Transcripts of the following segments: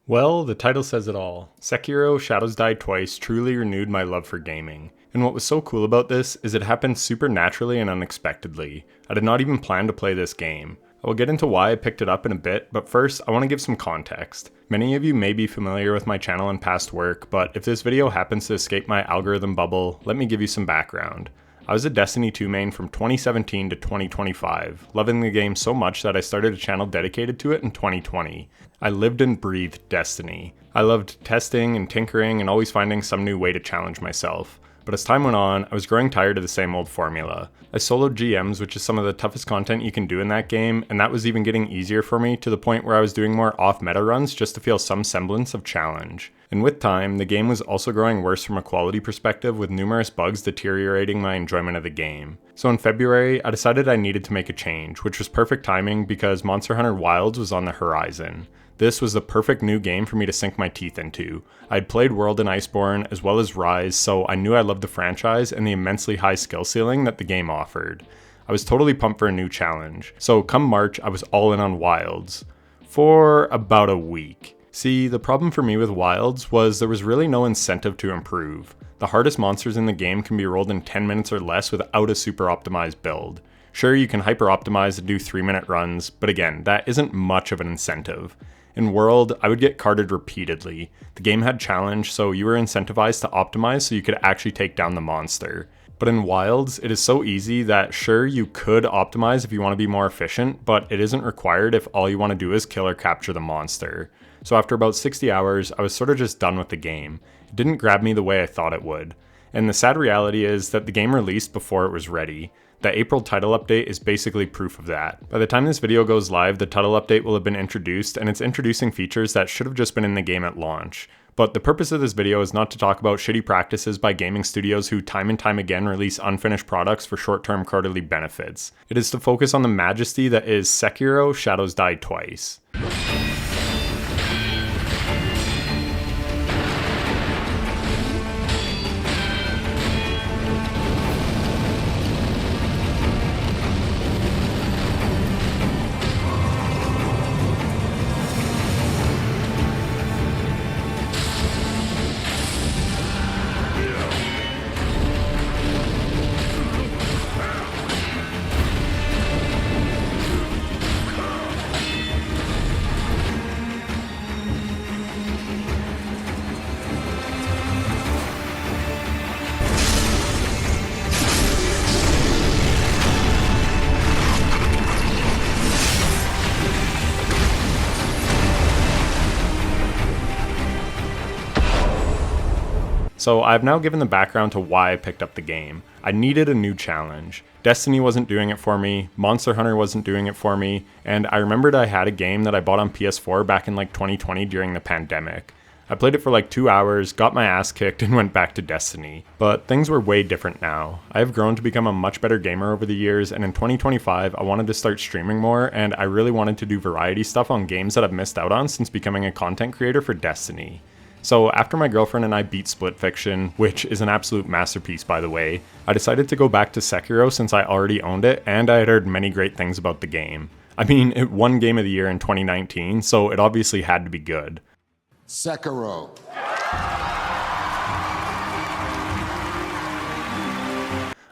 Well, the title says it all. Sekiro Shadows Die Twice truly renewed my love for gaming. And what was so cool about this is it happened super naturally and unexpectedly. I did not even plan to play this game. I will get into why I picked it up in a bit, but first I want to give some context. Many of you may be familiar with my channel and past work, but if this video happens to escape my algorithm bubble, let me give you some background. I was a Destiny 2 main from 2017 to 2025, loving the game so much that I started a channel dedicated to it in 2020. I lived and breathed Destiny. I loved testing and tinkering and always finding some new way to challenge myself. But as time went on, I was growing tired of the same old formula. I soloed GMs, which is some of the toughest content you can do in that game, and that was even getting easier for me to the point where I was doing more off-meta runs just to feel some semblance of challenge. And with time, the game was also growing worse from a quality perspective, with numerous bugs deteriorating my enjoyment of the game. So in February, I decided I needed to make a change, which was perfect timing because Monster Hunter Wilds was on the horizon. This was the perfect new game for me to sink my teeth into. I'd played World and Iceborne as well as Rise, so I knew I loved the franchise and the immensely high skill ceiling that the game offered. I was totally pumped for a new challenge, so come March I was all in on Wilds. For about a week. See, the problem for me with Wilds was there was really no incentive to improve. The hardest monsters in the game can be rolled in 10 minutes or less without a super optimized build. Sure, you can hyper optimize and do 3-minute runs, but again, that isn't much of an incentive. In World, I would get carded repeatedly. The game had challenge, so you were incentivized to optimize so you could actually take down the monster. But in Wilds, it is so easy that sure, you could optimize if you want to be more efficient, but it isn't required if all you want to do is kill or capture the monster. So after about 60 hours, I was sort of just done with the game. It didn't grab me the way I thought it would. And the sad reality is that the game released before it was ready. The April title update is basically proof of that. By the time this video goes live, the title update will have been introduced, and it's introducing features that should have just been in the game at launch. But the purpose of this video is not to talk about shitty practices by gaming studios who time and time again release unfinished products for short-term quarterly benefits. It is to focus on the majesty that is Sekiro Shadows Die Twice. So I've now given the background to why I picked up the game. I needed a new challenge. Destiny wasn't doing it for me, Monster Hunter wasn't doing it for me, and I remembered I had a game that I bought on PS4 back in like 2020 during the pandemic. I played it for like 2 hours, got my ass kicked, and went back to Destiny. But things were way different now. I have grown to become a much better gamer over the years, and in 2025 I wanted to start streaming more, and I really wanted to do variety stuff on games that I've missed out on since becoming a content creator for Destiny. So after my girlfriend and I beat Split Fiction, which is an absolute masterpiece by the way, I decided to go back to Sekiro since I already owned it and I had heard many great things about the game. I mean, it won Game of the Year in 2019, so it obviously had to be good. Sekiro.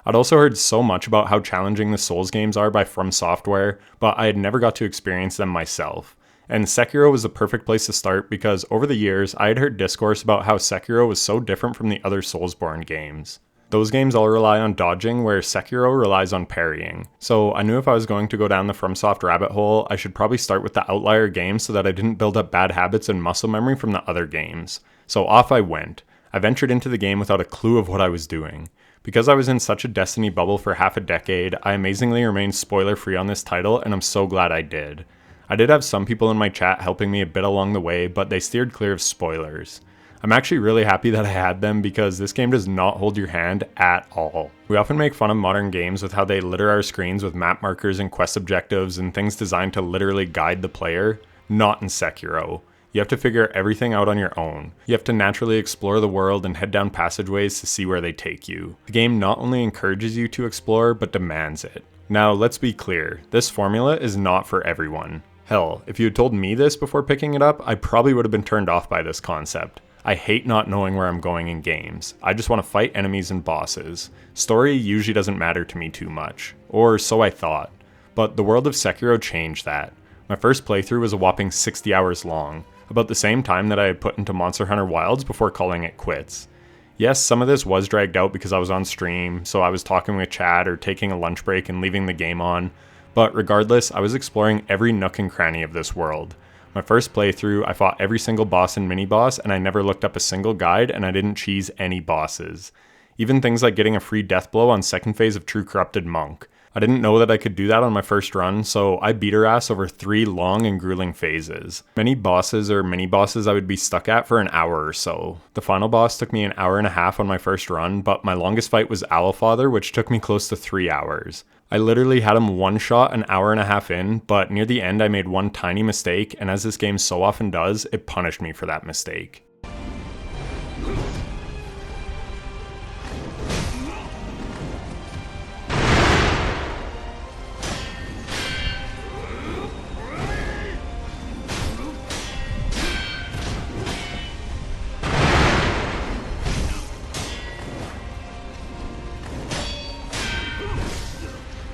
I'd also heard so much about how challenging the Souls games are by From Software, but I had never got to experience them myself. And Sekiro was the perfect place to start because over the years, I had heard discourse about how Sekiro was so different from the other Soulsborne games. Those games all rely on dodging, where Sekiro relies on parrying. So I knew if I was going to go down the FromSoft rabbit hole, I should probably start with the outlier games so that I didn't build up bad habits and muscle memory from the other games. So off I went. I ventured into the game without a clue of what I was doing. Because I was in such a Destiny bubble for half a decade, I amazingly remained spoiler-free on this title, and I'm so glad I did. I did have some people in my chat helping me a bit along the way, but they steered clear of spoilers. I'm actually really happy that I had them because this game does not hold your hand at all. We often make fun of modern games with how they litter our screens with map markers and quest objectives and things designed to literally guide the player. Not in Sekiro. You have to figure everything out on your own. You have to naturally explore the world and head down passageways to see where they take you. The game not only encourages you to explore, but demands it. Now, let's be clear, this formula is not for everyone. Hell, if you had told me this before picking it up, I probably would have been turned off by this concept. I hate not knowing where I'm going in games. I just want to fight enemies and bosses. Story usually doesn't matter to me too much, or so I thought. But the world of Sekiro changed that. My first playthrough was a whopping 60 hours long, about the same time that I had put into Monster Hunter Wilds before calling it quits. Yes, some of this was dragged out because I was on stream, so I was talking with chat or taking a lunch break and leaving the game on, but regardless, I was exploring every nook and cranny of this world. My first playthrough, I fought every single boss and mini-boss, and I never looked up a single guide, and I didn't cheese any bosses. Even things like getting a free death blow on second phase of True Corrupted Monk. I didn't know that I could do that on my first run, so I beat her ass over 3 long and grueling phases. Many bosses or mini-bosses I would be stuck at for an hour or so. The final boss took me an hour and a half on my first run, but my longest fight was Owlfather, which took me close to 3 hours. I literally had him one shot an hour and a half in, but near the end I made one tiny mistake, and as this game so often does, it punished me for that mistake.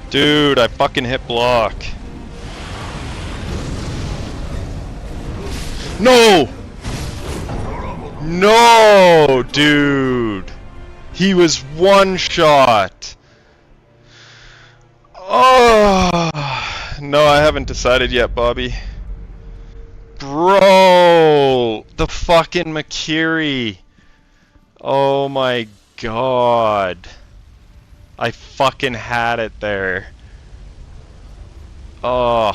Dude, I fucking hit block. No! No, dude. He was one shot. Oh, no, I haven't decided yet, Bobby. Bro, the fucking Makiri. Oh my god. I fucking had it there. Oh.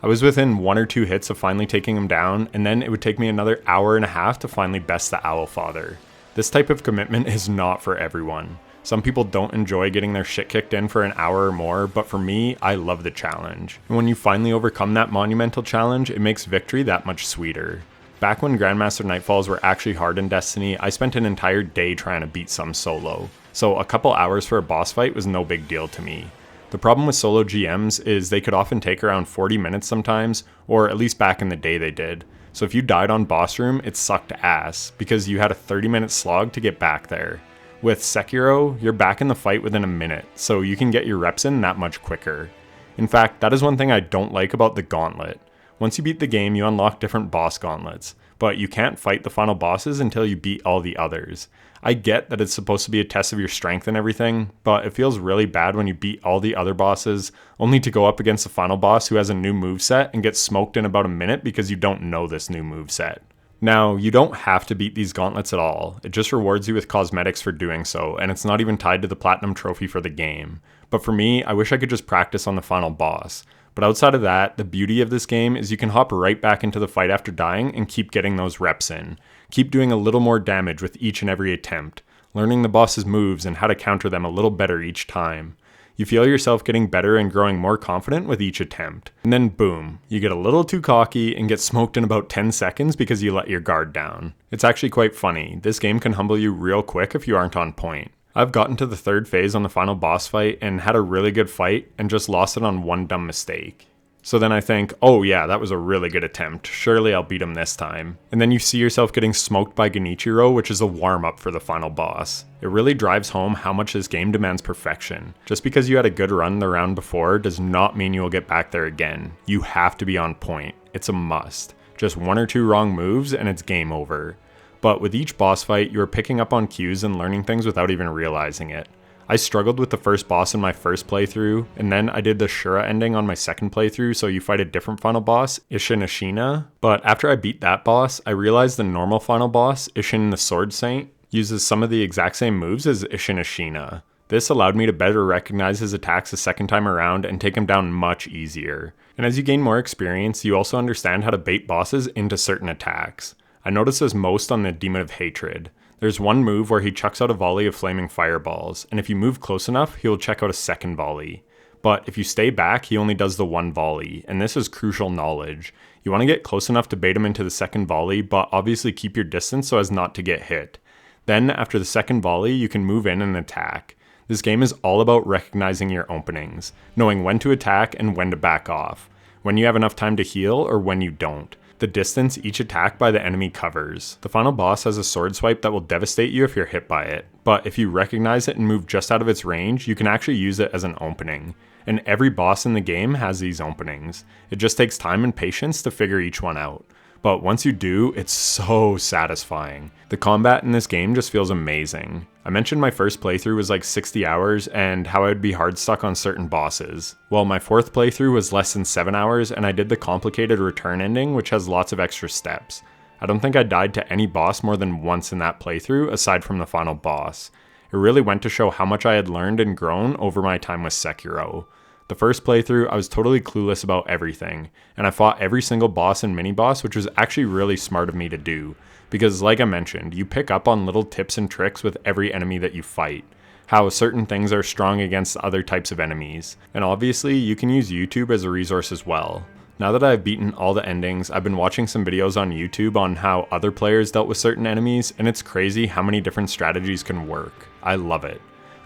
I was within 1 or 2 hits of finally taking him down, and then it would take me another hour and a half to finally best the Owlfather. This type of commitment is not for everyone. Some people don't enjoy getting their shit kicked in for an hour or more, but for me, I love the challenge. And when you finally overcome that monumental challenge, it makes victory that much sweeter. Back when Grandmaster Nightfalls were actually hard in Destiny, I spent an entire day trying to beat some solo. So a couple hours for a boss fight was no big deal to me. The problem with solo GMs is they could often take around 40 minutes sometimes, or at least back in the day they did. So if you died on boss room, it sucked ass, because you had a 30-minute slog to get back there. With Sekiro, you're back in the fight within a minute, so you can get your reps in that much quicker. In fact, that is one thing I don't like about the Gauntlet. Once you beat the game, you unlock different boss gauntlets, but you can't fight the final bosses until you beat all the others. I get that it's supposed to be a test of your strength and everything, but it feels really bad when you beat all the other bosses, only to go up against the final boss who has a new moveset and get smoked in about a minute because you don't know this new moveset. Now, you don't have to beat these gauntlets at all, it just rewards you with cosmetics for doing so, and it's not even tied to the platinum trophy for the game. But for me, I wish I could just practice on the final boss. But outside of that, the beauty of this game is you can hop right back into the fight after dying and keep getting those reps in. Keep doing a little more damage with each and every attempt, learning the boss's moves and how to counter them a little better each time. You feel yourself getting better and growing more confident with each attempt. And then boom, you get a little too cocky and get smoked in about 10 seconds because you let your guard down. It's actually quite funny. This game can humble you real quick if you aren't on point. I've gotten to the 3rd phase on the final boss fight and had a really good fight and just lost it on one dumb mistake. So then I think, oh yeah, that was a really good attempt, surely I'll beat him this time. And then you see yourself getting smoked by Genichiro, which is a warm-up for the final boss. It really drives home how much this game demands perfection. Just because you had a good run the round before does not mean you will get back there again. You have to be on point. It's a must. Just 1 or 2 wrong moves and it's game over. But with each boss fight, you are picking up on cues and learning things without even realizing it. I struggled with the first boss in my first playthrough, and then I did the Shura ending on my second playthrough, so you fight a different final boss, Ishin. But after I beat that boss, I realized the normal final boss, Ishin the Sword Saint, uses some of the exact same moves as Ishin. This allowed me to better recognize his attacks the second time around and take him down much easier. And as you gain more experience, you also understand how to bait bosses into certain attacks. I noticed this most on the Demon of Hatred. There's one move where he chucks out a volley of flaming fireballs, and if you move close enough, he will check out a second volley. But if you stay back, he only does the one volley, and this is crucial knowledge. You want to get close enough to bait him into the second volley, but obviously keep your distance so as not to get hit. Then, after the second volley, you can move in and attack. This game is all about recognizing your openings, knowing when to attack and when to back off. when you have enough time to heal or when you don't, the distance each attack by the enemy covers. The final boss has a sword swipe that will devastate you if you're hit by it, but if you recognize it and move just out of its range, you can actually use it as an opening. And every boss in the game has these openings. It just takes time and patience to figure each one out. But once you do, it's so satisfying. The combat in this game just feels amazing. I mentioned my first playthrough was like 60 hours and how I would be hard stuck on certain bosses. Well, my fourth playthrough was less than 7 hours and I did the complicated return ending, which has lots of extra steps. I don't think I died to any boss more than once in that playthrough aside from the final boss. It really went to show how much I had learned and grown over my time with Sekiro. The first playthrough, I was totally clueless about everything, and I fought every single boss and mini-boss, which was actually really smart of me to do, because like I mentioned, you pick up on little tips and tricks with every enemy that you fight, how certain things are strong against other types of enemies, and obviously you can use YouTube as a resource as well. Now that I've beaten all the endings, I've been watching some videos on YouTube on how other players dealt with certain enemies, and it's crazy how many different strategies can work. I love it.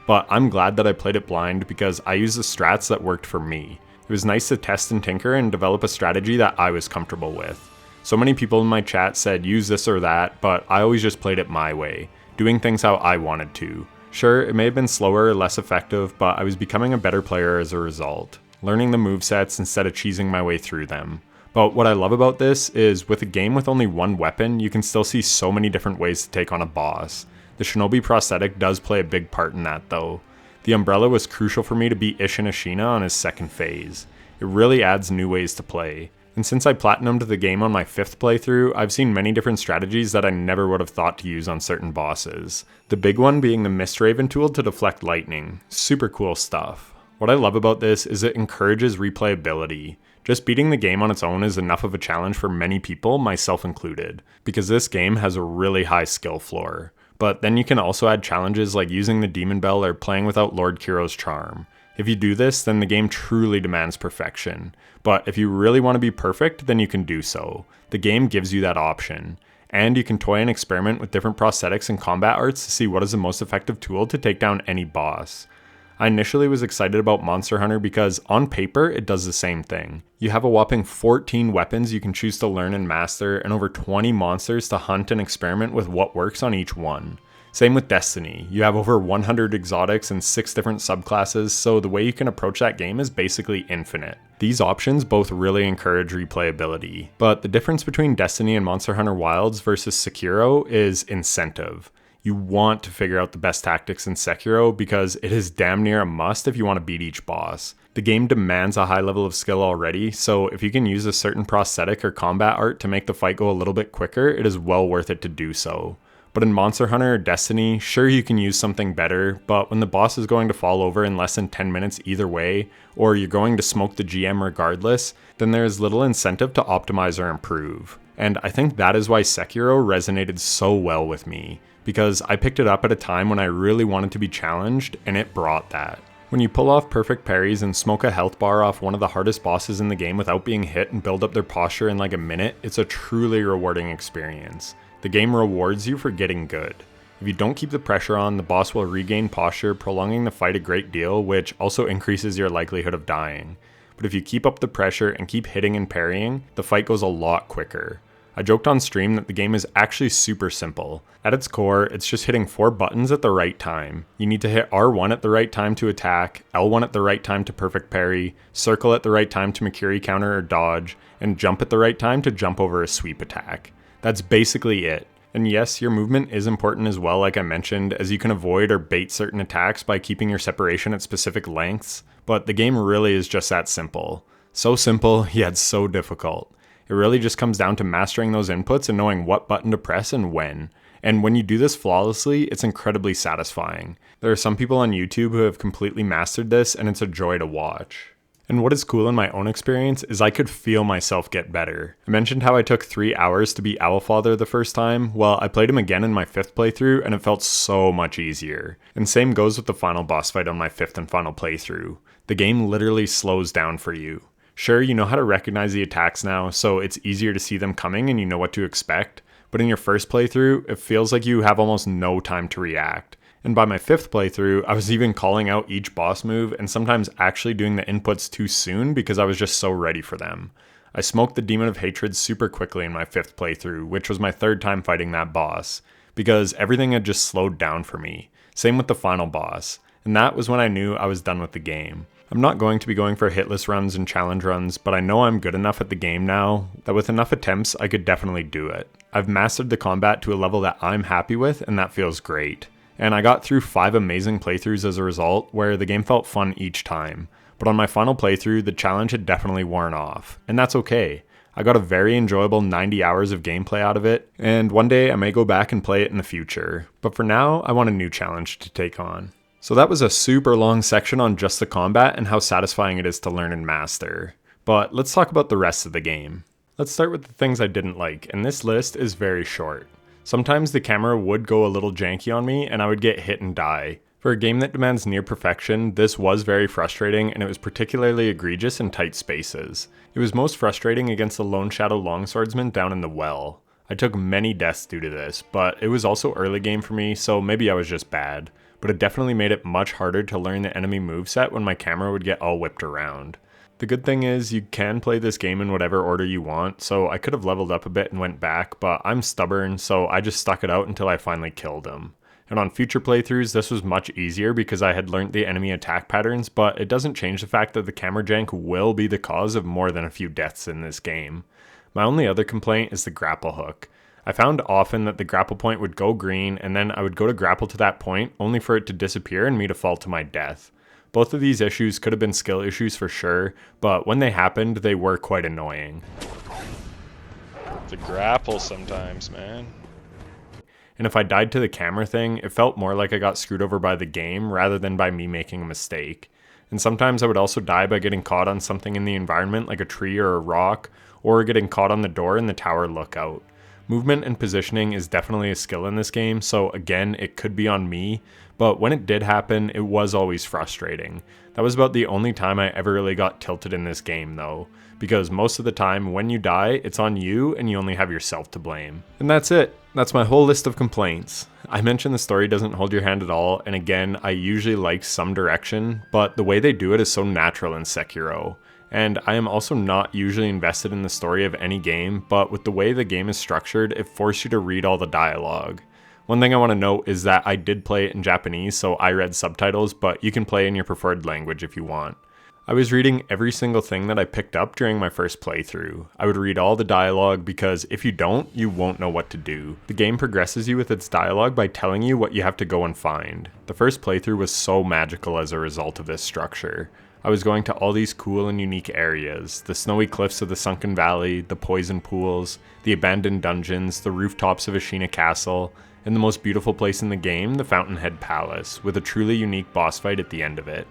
But I'm glad that I played it blind because I used the strats that worked for me. It was nice to test and tinker and develop a strategy that I was comfortable with. So many people in my chat said use this or that, but I always just played it my way, doing things how I wanted to. Sure, it may have been slower or less effective, but I was becoming a better player as a result, learning the movesets instead of cheesing my way through them. But what I love about this is with a game with only one weapon, you can still see so many different ways to take on a boss. The Shinobi prosthetic does play a big part in that though. The umbrella was crucial for me to beat Isshin Ashina on his second phase. It really adds new ways to play. And since I platinumed the game on my 5th playthrough, I've seen many different strategies that I never would have thought to use on certain bosses. The big one being the Mist Raven tool to deflect lightning. Super cool stuff. What I love about this is it encourages replayability. Just beating the game on its own is enough of a challenge for many people, myself included, because this game has a really high skill floor. But then you can also add challenges like using the Demon Bell or playing without Lord Kiro's charm. If you do this, then the game truly demands perfection. But if you really want to be perfect, then you can do so. The game gives you that option. And you can toy and experiment with different prosthetics and combat arts to see what is the most effective tool to take down any boss. I initially was excited about Monster Hunter because on paper it does the same thing. You have a whopping 14 weapons you can choose to learn and master and over 20 monsters to hunt and experiment with what works on each one. Same with Destiny, you have over 100 exotics and 6 different subclasses, so the way you can approach that game is basically infinite. These options both really encourage replayability, but the difference between Destiny and Monster Hunter Wilds versus Sekiro is incentive. You want to figure out the best tactics in Sekiro because it is damn near a must if you want to beat each boss. The game demands a high level of skill already, so if you can use a certain prosthetic or combat art to make the fight go a little bit quicker, it is well worth it to do so. But in Monster Hunter or Destiny, sure you can use something better, but when the boss is going to fall over in less than 10 minutes either way, or you're going to smoke the GM regardless, then there is little incentive to optimize or improve. And I think that is why Sekiro resonated so well with me, because I picked it up at a time when I really wanted to be challenged, and it brought that. When you pull off perfect parries and smoke a health bar off one of the hardest bosses in the game without being hit and build up their posture in like a minute, it's a truly rewarding experience. The game rewards you for getting good. If you don't keep the pressure on, the boss will regain posture, prolonging the fight a great deal, which also increases your likelihood of dying. But if you keep up the pressure and keep hitting and parrying, the fight goes a lot quicker. I joked on stream that the game is actually super simple. At its core, it's just hitting 4 buttons at the right time. You need to hit R1 at the right time to attack, L1 at the right time to perfect parry, circle at the right time to Makiri counter or dodge, and jump at the right time to jump over a sweep attack. That's basically it. And yes, your movement is important as well, like I mentioned, as you can avoid or bait certain attacks by keeping your separation at specific lengths, but the game really is just that simple. So simple, yet so difficult. It really just comes down to mastering those inputs and knowing what button to press and when. And when you do this flawlessly, it's incredibly satisfying. There are some people on YouTube who have completely mastered this, and it's a joy to watch. And what is cool in my own experience is I could feel myself get better. I mentioned how I took 3 hours to beat Owlfather the first time. Well, I played him again in my 5th playthrough and it felt so much easier. And same goes with the final boss fight on my 5th and final playthrough. The game literally slows down for you. Sure, you know how to recognize the attacks now, so it's easier to see them coming and you know what to expect. But in your first playthrough, it feels like you have almost no time to react. And by my 5th playthrough, I was even calling out each boss move and sometimes actually doing the inputs too soon because I was just so ready for them. I smoked the Demon of Hatred super quickly in my 5th playthrough, which was my 3rd time fighting that boss, because everything had just slowed down for me. Same with the final boss, and that was when I knew I was done with the game. I'm not going to be going for hitless runs and challenge runs, but I know I'm good enough at the game now that with enough attempts I could definitely do it. I've mastered the combat to a level that I'm happy with, and that feels great. And I got through 5 amazing playthroughs as a result, where the game felt fun each time. But on my final playthrough, the challenge had definitely worn off, and that's okay. I got a very enjoyable 90 hours of gameplay out of it, and one day I may go back and play it in the future. But for now, I want a new challenge to take on. So that was a super long section on just the combat and how satisfying it is to learn and master. But let's talk about the rest of the game. Let's start with the things I didn't like, and this list is very short. Sometimes the camera would go a little janky on me and I would get hit and die. For a game that demands near perfection, this was very frustrating and it was particularly egregious in tight spaces. It was most frustrating against the Lone Shadow Longswordsman down in the well. I took many deaths due to this, but it was also early game for me, so maybe I was just bad. But it definitely made it much harder to learn the enemy moveset when my camera would get all whipped around. The good thing is you can play this game in whatever order you want, so I could have leveled up a bit and went back, but I'm stubborn, so I just stuck it out until I finally killed him. And on future playthroughs this was much easier because I had learnt the enemy attack patterns, but it doesn't change the fact that the camera jank will be the cause of more than a few deaths in this game. My only other complaint is the grapple hook. I found often that the grapple point would go green and then I would go to grapple to that point only for it to disappear and me to fall to my death. Both of these issues could have been skill issues for sure, but when they happened they were quite annoying. The grapple sometimes, man. And if I died to the camera thing, it felt more like I got screwed over by the game rather than by me making a mistake. And sometimes I would also die by getting caught on something in the environment like a tree or a rock, or getting caught on the door in the tower lookout. Movement and positioning is definitely a skill in this game, so again, it could be on me, but when it did happen, it was always frustrating. That was about the only time I ever really got tilted in this game though, because most of the time when you die, it's on you and you only have yourself to blame. And that's it. That's my whole list of complaints. I mentioned the story doesn't hold your hand at all, and again, I usually like some direction, but the way they do it is so natural in Sekiro. And I am also not usually invested in the story of any game, but with the way the game is structured, it forces you to read all the dialogue. One thing I want to note is that I did play it in Japanese, so I read subtitles, but you can play in your preferred language if you want. I was reading every single thing that I picked up during my first playthrough. I would read all the dialogue because if you don't, you won't know what to do. The game progresses you with its dialogue by telling you what you have to go and find. The first playthrough was so magical as a result of this structure. I was going to all these cool and unique areas, the snowy cliffs of the Sunken Valley, the poison pools, the abandoned dungeons, the rooftops of Ashina Castle, and the most beautiful place in the game, the Fountainhead Palace, with a truly unique boss fight at the end of it.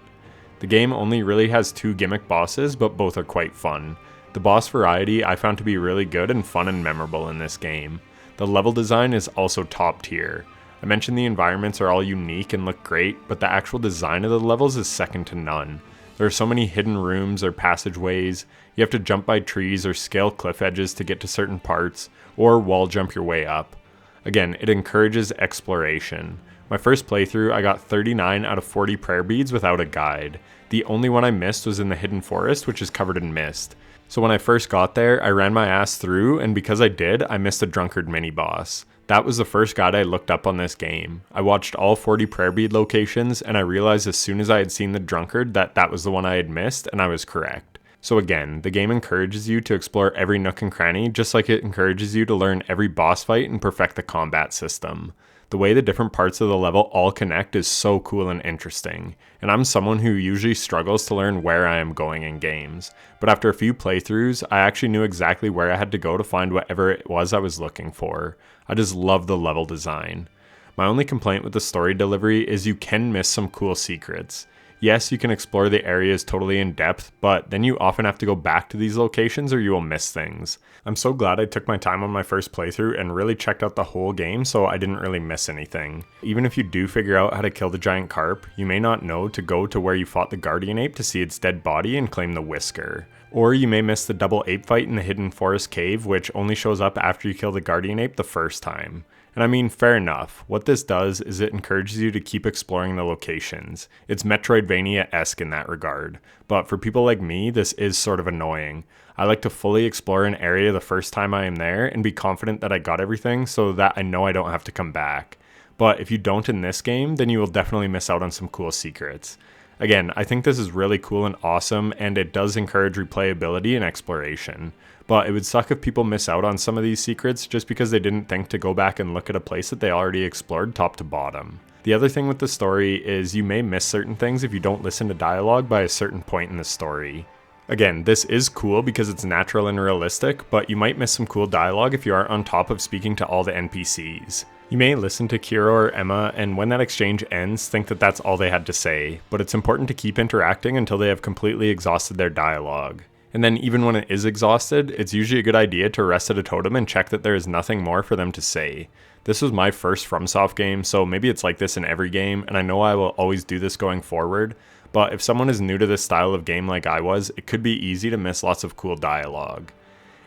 The game only really has 2 gimmick bosses, but both are quite fun. The boss variety I found to be really good and fun and memorable in this game. The level design is also top tier. I mentioned the environments are all unique and look great, but the actual design of the levels is second to none. There are so many hidden rooms or passageways, you have to jump by trees or scale cliff edges to get to certain parts, or wall jump your way up. Again, it encourages exploration. My first playthrough, I got 39 out of 40 prayer beads without a guide. The only one I missed was in the hidden forest, which is covered in mist. So when I first got there, I ran my ass through, and because I did, I missed a drunkard mini-boss. That was the first guide I looked up on this game. I watched all 40 prayer bead locations, and I realized as soon as I had seen the drunkard that that was the one I had missed, and I was correct. So again, the game encourages you to explore every nook and cranny, just like it encourages you to learn every boss fight and perfect the combat system. The way the different parts of the level all connect is so cool and interesting, and I'm someone who usually struggles to learn where I am going in games, but after a few playthroughs, I actually knew exactly where I had to go to find whatever it was I was looking for. I just love the level design. My only complaint with the story delivery is you can miss some cool secrets. Yes, you can explore the areas totally in depth, but then you often have to go back to these locations or you will miss things. I'm so glad I took my time on my first playthrough and really checked out the whole game so I didn't really miss anything. Even if you do figure out how to kill the giant carp, you may not know to go to where you fought the guardian ape to see its dead body and claim the whisker. Or you may miss the double ape fight in the hidden forest cave, which only shows up after you kill the guardian ape the first time. And I mean, fair enough. What this does is it encourages you to keep exploring the locations. It's Metroidvania-esque in that regard. But for people like me, this is sort of annoying. I like to fully explore an area the first time I am there and be confident that I got everything so that I know I don't have to come back. But if you don't in this game, then you will definitely miss out on some cool secrets. Again, I think this is really cool and awesome, and it does encourage replayability and exploration. But it would suck if people miss out on some of these secrets just because they didn't think to go back and look at a place that they already explored top to bottom. The other thing with the story is you may miss certain things if you don't listen to dialogue by a certain point in the story. Again, this is cool because it's natural and realistic, but you might miss some cool dialogue if you aren't on top of speaking to all the NPCs. You may listen to Kiro or Emma, and when that exchange ends, think that that's all they had to say, but it's important to keep interacting until they have completely exhausted their dialogue. And then even when it is exhausted, it's usually a good idea to rest at a totem and check that there is nothing more for them to say. This was my first FromSoft game, so maybe it's like this in every game, and I know I will always do this going forward, but if someone is new to this style of game like I was, it could be easy to miss lots of cool dialogue.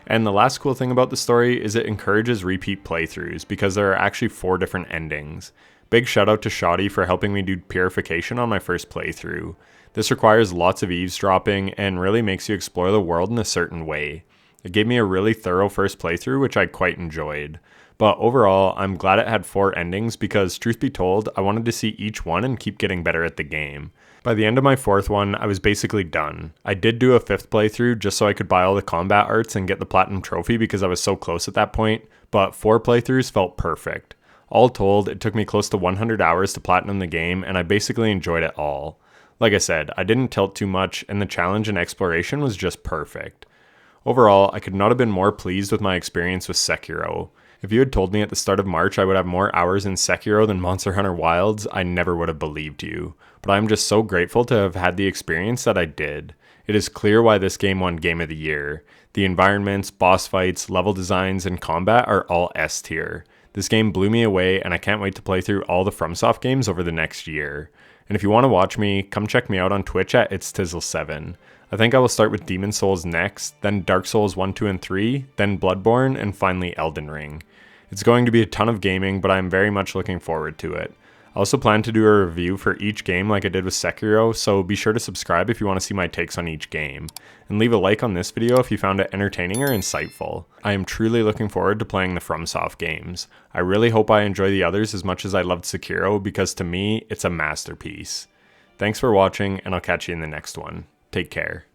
And the last cool thing about the story is it encourages repeat playthroughs because there are actually 4 different endings. Big shout out to Shoddy for helping me do Purification on my first playthrough. This requires lots of eavesdropping and really makes you explore the world in a certain way. It gave me a really thorough first playthrough, which I quite enjoyed. But overall, I'm glad it had 4 endings because, truth be told, I wanted to see each one and keep getting better at the game. By the end of my 4th one, I was basically done. I did do a 5th playthrough just so I could buy all the combat arts and get the platinum trophy because I was so close at that point, but 4 playthroughs felt perfect. All told, it took me close to 100 hours to platinum the game, and I basically enjoyed it all. Like I said, I didn't tilt too much, and the challenge and exploration was just perfect. Overall, I could not have been more pleased with my experience with Sekiro. If you had told me at the start of March I would have more hours in Sekiro than Monster Hunter Wilds, I never would have believed you. But I'm just so grateful to have had the experience that I did. It is clear why this game won Game of the Year. The environments, boss fights, level designs, and combat are all S tier. This game blew me away, and I can't wait to play through all the FromSoft games over the next year. And if you want to watch me, come check me out on Twitch at itstizzle7. I think I will start with Demon Souls next, then Dark Souls 1, 2, and 3, then Bloodborne, and finally Elden Ring. It's going to be a ton of gaming, but I'm very much looking forward to it. I also plan to do a review for each game like I did with Sekiro, so be sure to subscribe if you want to see my takes on each game. And leave a like on this video if you found it entertaining or insightful. I am truly looking forward to playing the FromSoft games. I really hope I enjoy the others as much as I loved Sekiro because to me, it's a masterpiece. Thanks for watching, and I'll catch you in the next one. Take care.